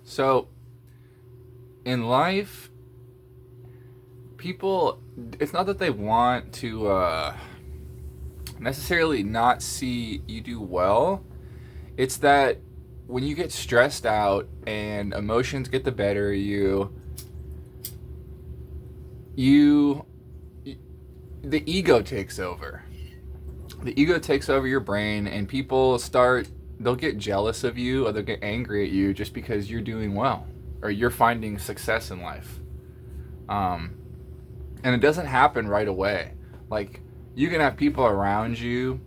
So, in life, people, it's not that they want to necessarily not see you do well. It's that when you get stressed out and emotions get the better of you, you, the ego takes over. The ego takes over your brain, and they'll get jealous of you or they'll get angry at you just because you're doing well or you're finding success in life. Um, and it doesn't happen right away. Like, you can have people around you,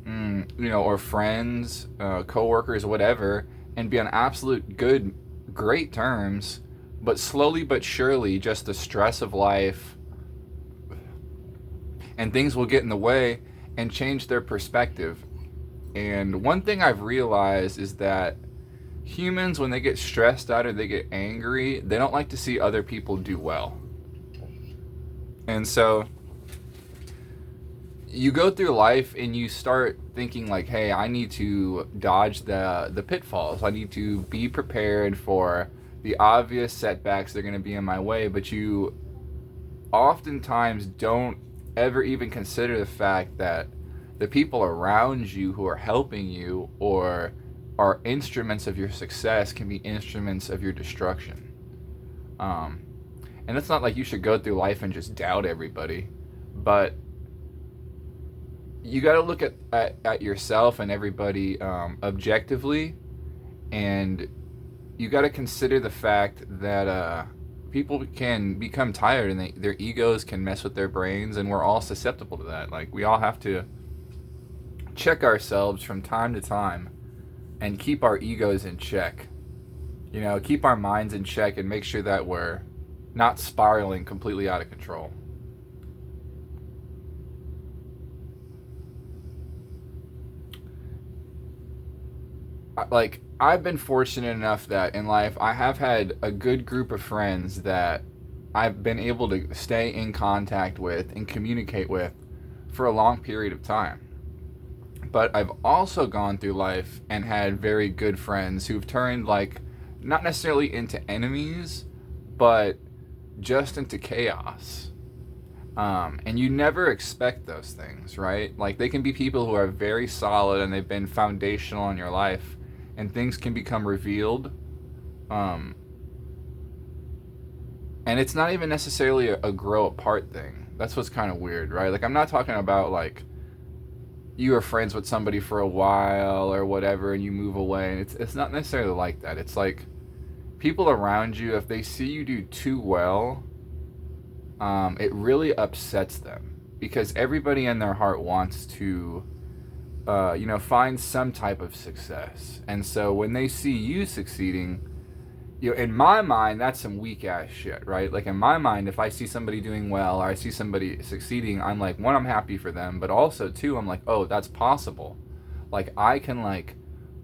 or friends, coworkers, whatever, and be on absolute great terms, but slowly but surely, just the stress of life and things will get in the way and change their perspective. And one thing I've realized is that humans, when they get stressed out or they get angry, they don't like to see other people do well. And so you go through life and you start thinking like, hey, I need to dodge the pitfalls. I need to be prepared for the obvious setbacks that are going to be in my way. But you oftentimes don't ever even consider the fact that the people around you who are helping you or are instruments of your success can be instruments of your destruction. And it's not like you should go through life and just doubt everybody, but you got to look at yourself and everybody objectively, and you got to consider the fact that people can become tired and their egos can mess with their brains, and we're all susceptible to that. Like, we all have to check ourselves from time to time and keep our egos in check. Keep our minds in check and make sure that we're not spiraling completely out of control. Like, I've been fortunate enough that in life I have had a good group of friends that I've been able to stay in contact with and communicate with for a long period of time. But I've also gone through life and had very good friends who've turned, like, not necessarily into enemies, but just into chaos. And you never expect those things, right? Like, they can be people who are very solid and they've been foundational in your life, and things can become revealed. And it's not even necessarily a grow apart thing. That's what's kind of weird, right? Like, I'm not talking about, like, you are friends with somebody for a while or whatever and you move away. And it's not necessarily like that. It's like people around you, if they see you do too well, it really upsets them, because everybody in their heart wants to find some type of success. And so when they see you succeeding, in my mind, that's some weak ass shit, right? Like, in my mind, if I see somebody doing well or I see somebody succeeding, I'm like, one, I'm happy for them, but also two, I'm like, oh, that's possible. Like, I can, like,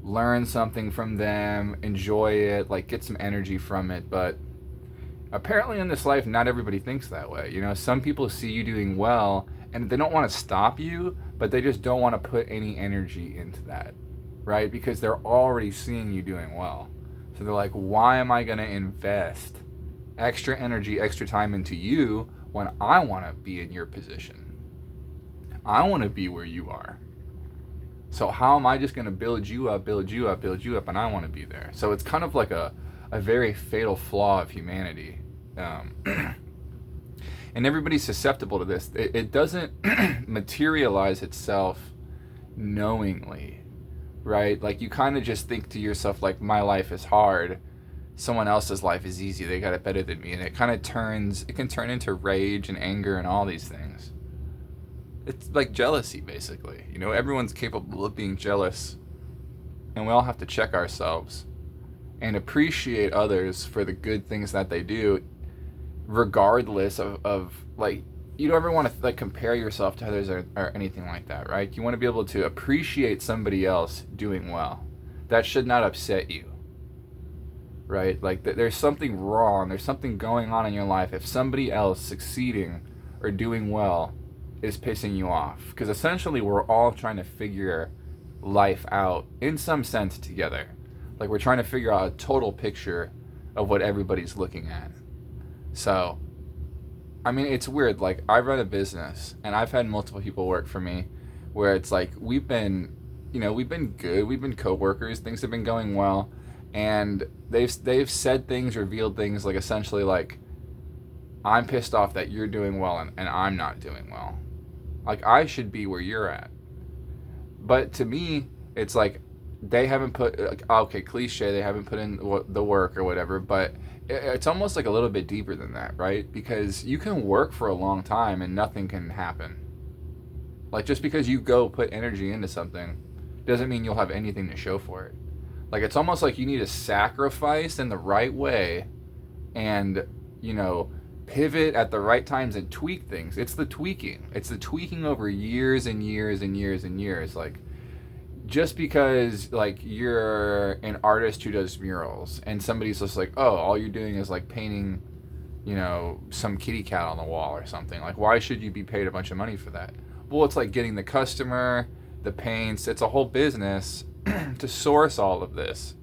learn something from them, enjoy it, like, get some energy from it. But apparently in this life, not everybody thinks that way. Some people see you doing well and they don't want to stop you, but they just don't want to put any energy into that, right? Because they're already seeing you doing well. So they're like, why am I going to invest extra energy, extra time into you when I want to be in your position? I want to be where you are. So how am I just going to build you up, and I want to be there? So it's kind of like a very fatal flaw of humanity. And everybody's susceptible to this. It doesn't materialize itself knowingly, right? Like, you kind of just think to yourself, like, my life is hard, someone else's life is easy, they got it better than me. And it can turn into rage and anger and all these things. It's like jealousy, basically. Everyone's capable of being jealous, and we all have to check ourselves and appreciate others for the good things that they do, regardless of like, you don't ever want to, like, compare yourself to others or anything like that, right? You want to be able to appreciate somebody else doing well. That should not upset you, right? Like, there's something wrong, there's something going on in your life if somebody else succeeding or doing well is pissing you off. Because essentially we're all trying to figure life out in some sense together. Like we're trying to figure out a total picture of what everybody's looking at. So, I mean, it's weird. Like I run a business and I've had multiple people work for me where it's like we've been good, we've been coworkers, things have been going well, and they've said things, revealed things like essentially like I'm pissed off that you're doing well and I'm not doing well. Like I should be where you're at. But to me, it's like they haven't put like, okay, cliche, they haven't put in the work or whatever, but it's almost like a little bit deeper than that, right? Because you can work for a long time and nothing can happen. Like just because you go put energy into something doesn't mean you'll have anything to show for it. Like it's almost like you need to sacrifice in the right way and, pivot at the right times and tweak things. It's the tweaking. It's the tweaking over years and years and years and years. Like just because like you're an artist who does murals and somebody's just like, oh, all you're doing is like painting, some kitty cat on the wall or something. Like why should you be paid a bunch of money for that? Well, it's like getting the customer, the paints. It's a whole business to source all of this.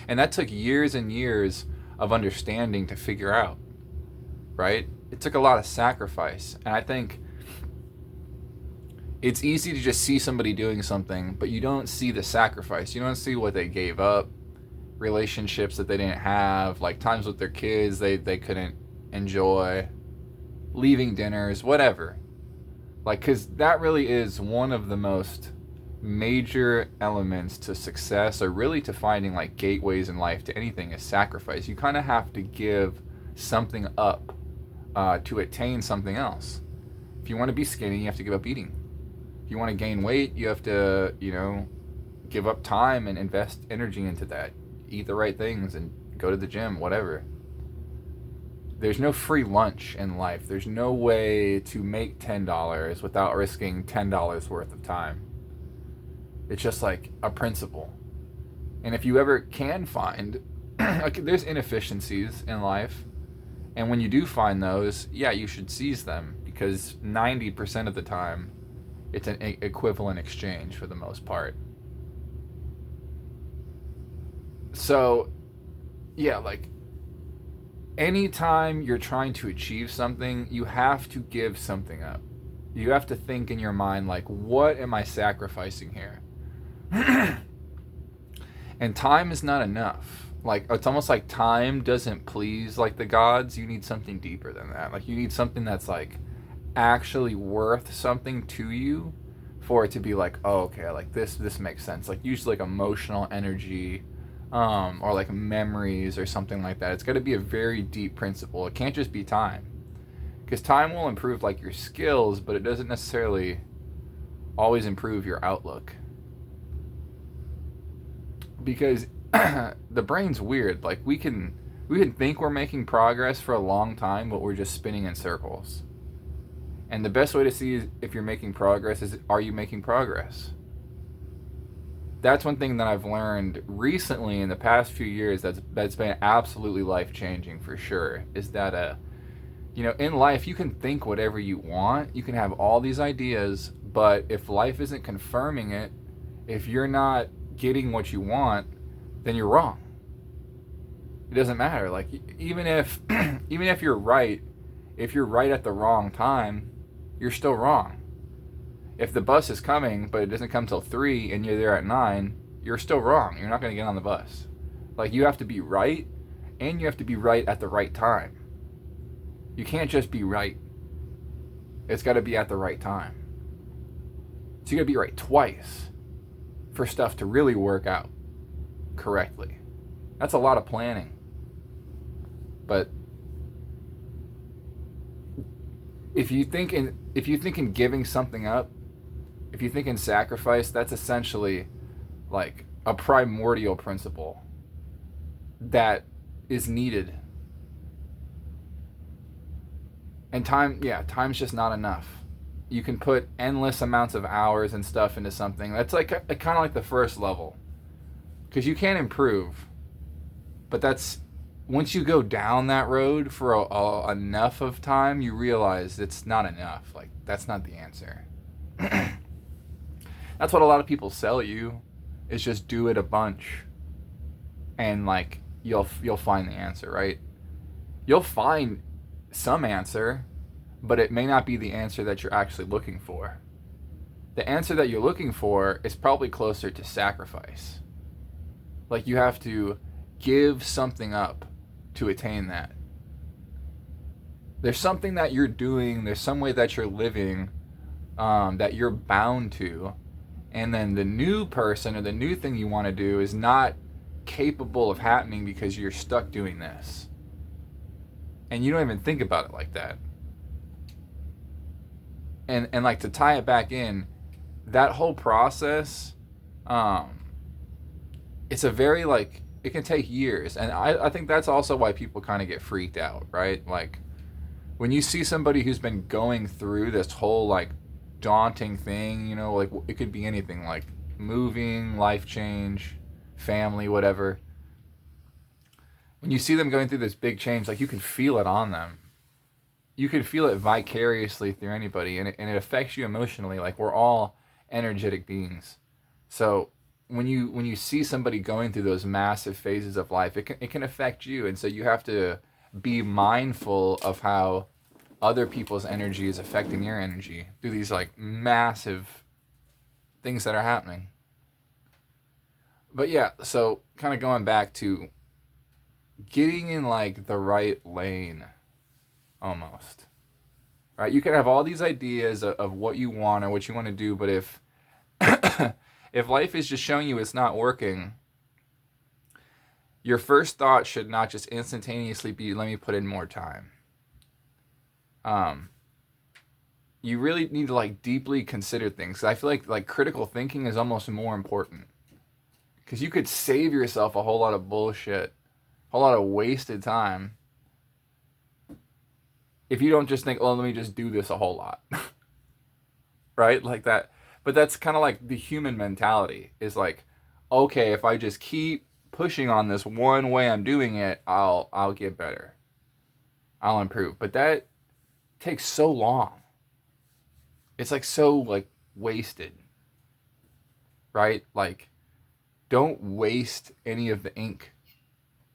And that took years and years of understanding to figure out, right? It took a lot of sacrifice. And I think it's easy to just see somebody doing something, but you don't see the sacrifice. You don't see what they gave up, relationships that they didn't have, like times with their kids they couldn't enjoy, leaving dinners, whatever. Like, because that really is one of the most major elements to success, or really to finding like gateways in life to anything, is sacrifice. You kind of have to give something up to attain something else. If you want to be skinny, you have to give up eating. If you want to gain weight, you have to, give up time and invest energy into that. Eat the right things and go to the gym, whatever. There's no free lunch in life. There's no way to make $10 without risking $10 worth of time. It's just like a principle. And if you ever can find, like, there's inefficiencies in life, and when you do find those, yeah, you should seize them, because 90% of the time, it's an equivalent exchange for the most part. So, yeah, like, anytime you're trying to achieve something, you have to give something up. You have to think in your mind, like, what am I sacrificing here? And time is not enough. Like, it's almost like time doesn't please, like, the gods. You need something deeper than that. Like, you need something that's, like, actually worth something to you for it to be like, oh, okay, like, this makes sense. Like, usually, like, emotional energy, or, like, memories or something like that. It's got to be a very deep principle. It can't just be time. Because time will improve, like, your skills, but it doesn't necessarily always improve your outlook. Because the brain's weird. Like, we can think we're making progress for a long time, but we're just spinning in circles. And the best way to see if you're making progress is, are you making progress? That's one thing that I've learned recently in the past few years that's been absolutely life-changing for sure, is that in life you can think whatever you want, you can have all these ideas, but if life isn't confirming it, if you're not getting what you want, then you're wrong. It doesn't matter. Like, even if you're right, if you're right at the wrong time, you're still wrong. If the bus is coming but it doesn't come till 3 and you're there at 9, you're still wrong. You're not going to get on the bus. Like, you have to be right, and you have to be right at the right time. You can't just be right. It's got to be at the right time. So you got to be right twice for stuff to really work out correctly. That's a lot of planning. But if you think in giving something up, if you think in sacrifice, that's essentially like a primordial principle that is needed. And time's just not enough. You can put endless amounts of hours and stuff into something. That's like kind of like the first level, because you can improve, but that's, once you go down that road for enough of time, you realize it's not enough. Like, that's not the answer. That's what a lot of people sell you. is just do it a bunch, and like you'll find the answer, right? You'll find some answer, but it may not be the answer that you're actually looking for. The answer that you're looking for is probably closer to sacrifice. Like you have to give something up to attain that. There's something that you're doing, there's some way that you're living that you're bound to, and then the new person or the new thing you want to do is not capable of happening because you're stuck doing this. And you don't even think about it like that. And like to tie it back in, that whole process, it's a very like it can take years, and I think that's also why people kind of get freaked out, right? Like when you see somebody who's been going through this whole like daunting thing, you know, like it could be anything like moving, life change, family, whatever. When you see them going through this big change, like you can feel it on them. You can feel it vicariously through anybody, and it affects you emotionally. Like we're all energetic beings. So when you see somebody going through those massive phases of life, it can affect you, and so you have to be mindful of how other people's energy is affecting your energy through these like massive things that are happening. But yeah, so kind of going back to getting in like the right lane almost. Right? You can have all these ideas of what you want or what you want to do, but if if life is just showing you it's not working, your first thought should not just instantaneously be, let me put in more time. You really need to like deeply consider things. I feel like critical thinking is almost more important, because you could save yourself a whole lot of bullshit, a whole lot of wasted time, if you don't just think, oh, let me just do this a whole lot. Right? Like that. But that's kind of like the human mentality is like, okay, if I just keep pushing on this one way I'm doing it, I'll get better. I'll improve. But that takes so long. It's like so like wasted. Right? Like don't waste any of the ink.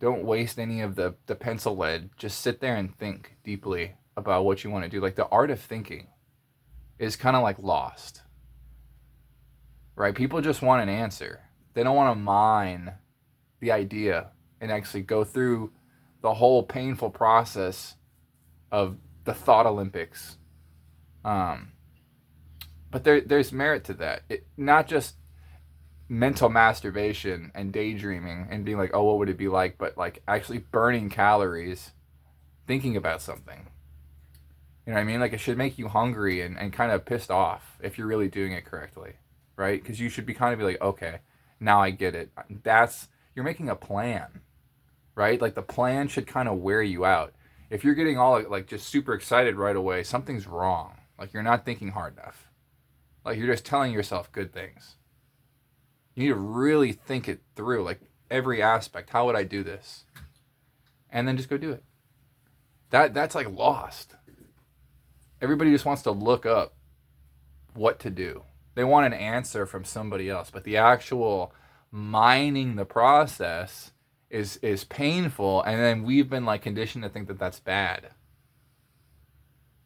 Don't waste any of the pencil lead. Just sit there and think deeply about what you want to do. Like the art of thinking is kind of like lost. Right? People just want an answer. They don't want to mine the idea and actually go through the whole painful process of the thought Olympics. But there's merit to that. Not just mental masturbation and daydreaming and being like, oh, what would it be like? But like actually burning calories thinking about something. You know what I mean? Like it should make you hungry and kind of pissed off if you're really doing it correctly. Right? Because you should be kind of be like, okay, now I get it. You're making a plan. Right? Like the plan should kind of wear you out. If you're getting all like just super excited right away, something's wrong. Like you're not thinking hard enough. Like you're just telling yourself good things. You need to really think it through, like every aspect. How would I do this? And then just go do it. That's like lost. Everybody just wants to look up what to do. They want an answer from somebody else, but the actual mining the process is painful, and then we've been like conditioned to think that that's bad.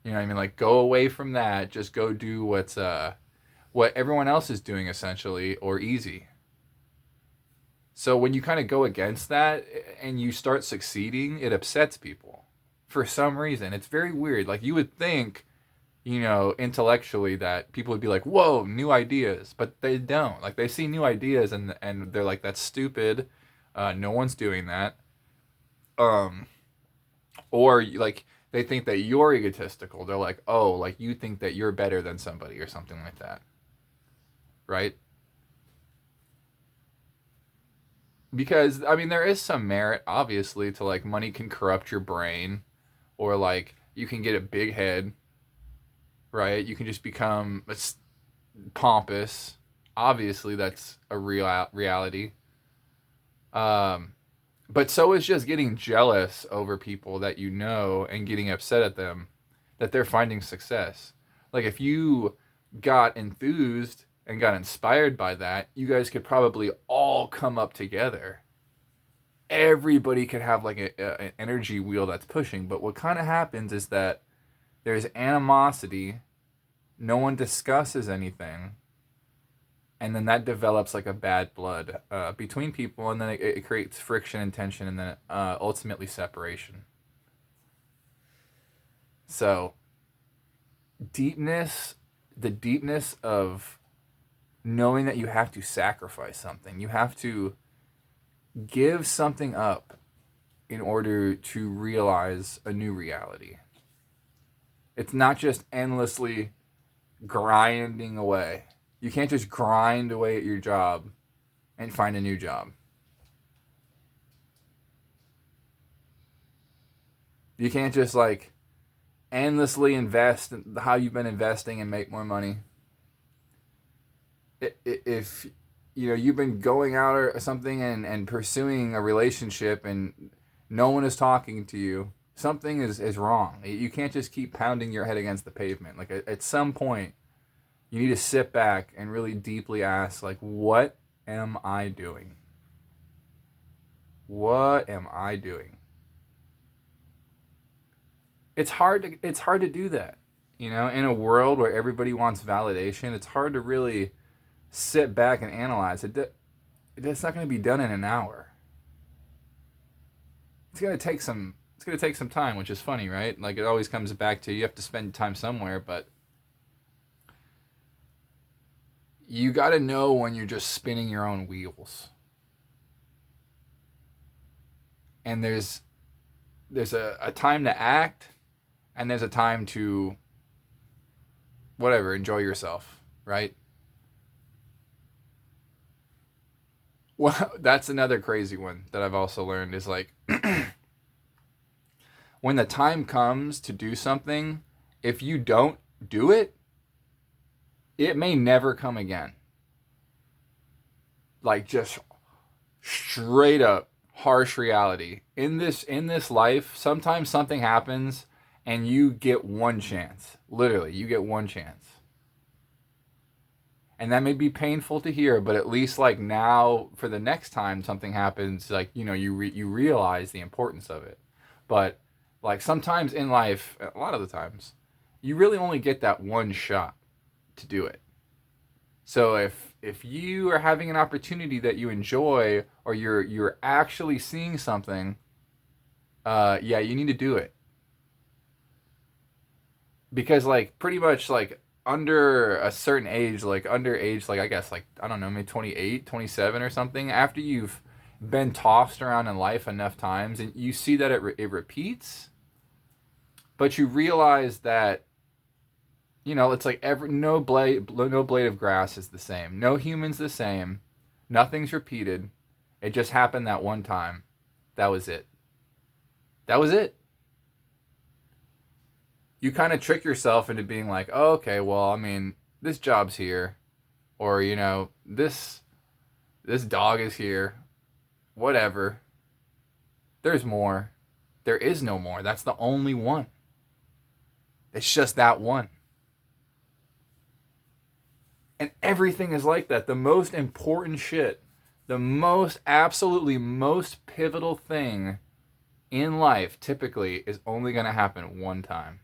You know what I mean? Like go away from that. Just go do what everyone else is doing essentially, or easy. So when you kind of go against that and you start succeeding, it upsets people for some reason. It's very weird. Like you would think, you know, intellectually that people would be like, whoa, new ideas, but they don't. Like they see new ideas and they're like, that's stupid. No one's doing that. Or like they think that you're egotistical. They're like, oh, like you think that you're better than somebody or something like that. Right? Because I mean there is some merit obviously to like money can corrupt your brain, or like you can get a big head, right? You can just become pompous. Obviously that's a real reality. But so is just getting jealous over people that you know and getting upset at them that they're finding success. Like if you got enthused and got inspired by that, you guys could probably all come up together. Everybody could have like an energy wheel that's pushing. But what kind of happens is that there's animosity, no one discusses anything, and then that develops like a bad blood between people, and then it creates friction and tension, and then ultimately separation. So the deepness of knowing that you have to sacrifice something, you have to give something up in order to realize a new reality. It's not just endlessly grinding away. You can't just grind away at your job and find a new job. You can't just like endlessly invest in how you've been investing and make more money. If you've been going out or something and pursuing a relationship and no one is talking to you, something is wrong. You can't just keep pounding your head against the pavement. Like at some point, you need to sit back and really deeply ask, like, what am I doing? What am I doing? It's hard to do that. In a world where everybody wants validation, it's hard to really sit back and analyze it. It's not going to be done in an hour. It's going to take some time, which is funny, right? Like it always comes back to you have to spend time somewhere, but you got to know when you're just spinning your own wheels. And there's a time to act, and there's a time to whatever, enjoy yourself, right? Well, that's another crazy one that I've also learned is like when the time comes to do something, if you don't do it, it may never come again. Like just straight up harsh reality. In this life, sometimes something happens and you get one chance. Literally, you get one chance. And that may be painful to hear, but at least like now for the next time something happens, like you realize the importance of it. But like sometimes in life, a lot of the times, you really only get that one shot to do it. So if you are having an opportunity that you enjoy, or you're actually seeing something, you need to do it. Because like pretty much like under a certain age, like underage, like I guess like, I don't know, maybe 28, 27 or something, after you've been tossed around in life enough times and you see that it repeats, but you realize that it's like no blade of grass is the same. No human's the same. Nothing's repeated. It just happened that one time. That was it. That was it. You kind of trick yourself into being like, oh, okay, well, I mean, this job's here. Or, this dog is here. Whatever. There's more. There is no more. That's the only one. It's just that one. And everything is like that. The most important shit, the absolutely most pivotal thing in life typically is only going to happen one time.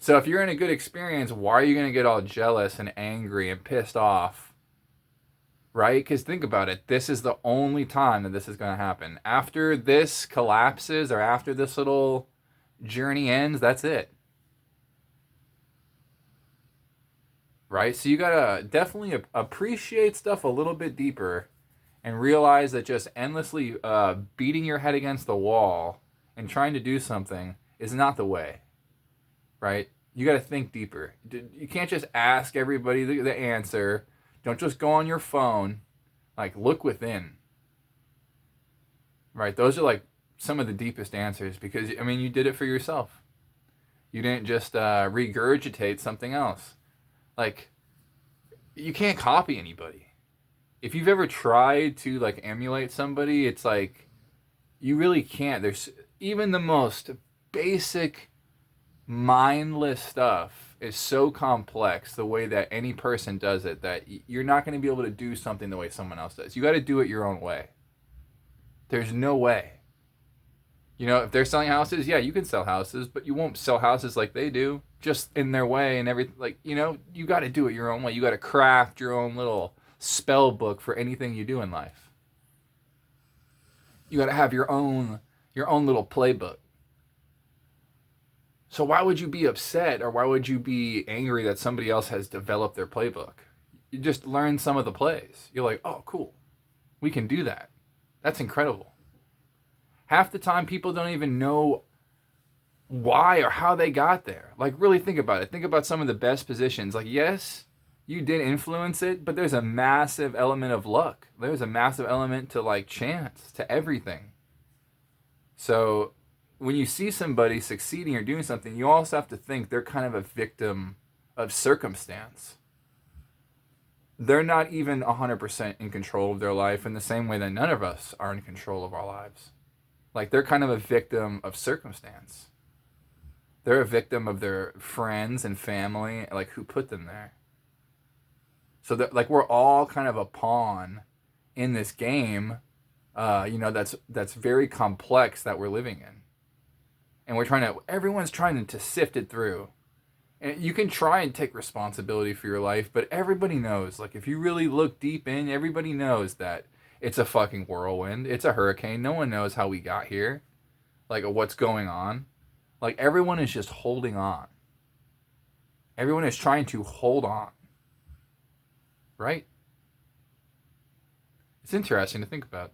So if you're in a good experience, why are you going to get all jealous and angry and pissed off? Right? Because think about it. This is the only time that this is going to happen. After this collapses or after this little journey ends, that's it. Right? So you got to definitely appreciate stuff a little bit deeper and realize that just endlessly beating your head against the wall and trying to do something is not the way. Right? You got to think deeper. You can't just ask everybody the answer. Don't just go on your phone. Like, look within. Right? Those are like some of the deepest answers because, I mean, you did it for yourself. You didn't just regurgitate something else. Like, you can't copy anybody. If you've ever tried to, like, emulate somebody, it's like, you really can't. There's even the most basic, mindless stuff is so complex, the way that any person does it, that you're not going to be able to do something the way someone else does. You got to do it your own way. There's no way. You know, if they're selling houses, yeah, you can sell houses, but you won't sell houses like they do, just in their way and everything. Like, you know, you got to do it your own way. You got to craft your own little spell book for anything you do in life. You got to have your own little playbook. So why would you be upset, or why would you be angry that somebody else has developed their playbook? You just learn some of the plays. You're like, oh, cool. We can do that. That's incredible. Half the time, people don't even know why or how they got there. Like, really think about it. Think about some of the best positions. Like, yes, you did influence it, but there's a massive element of luck. There's a massive element to, like, chance, to everything. So when you see somebody succeeding or doing something, you also have to think they're kind of a victim of circumstance. They're not even 100% in control of their life, in the same way that none of us are in control of our lives. Like, they're kind of a victim of circumstance. They're a victim of their friends and family, like, who put them there. So that, like, we're all kind of a pawn in this game, that's very complex, that we're living in. And everyone's trying to sift it through. And you can try and take responsibility for your life, but everybody knows, like, if you really look deep in, everybody knows that it's a fucking whirlwind. It's a hurricane. No one knows how we got here. Like, what's going on. Like, everyone is just holding on. Everyone is trying to hold on. Right? It's interesting to think about.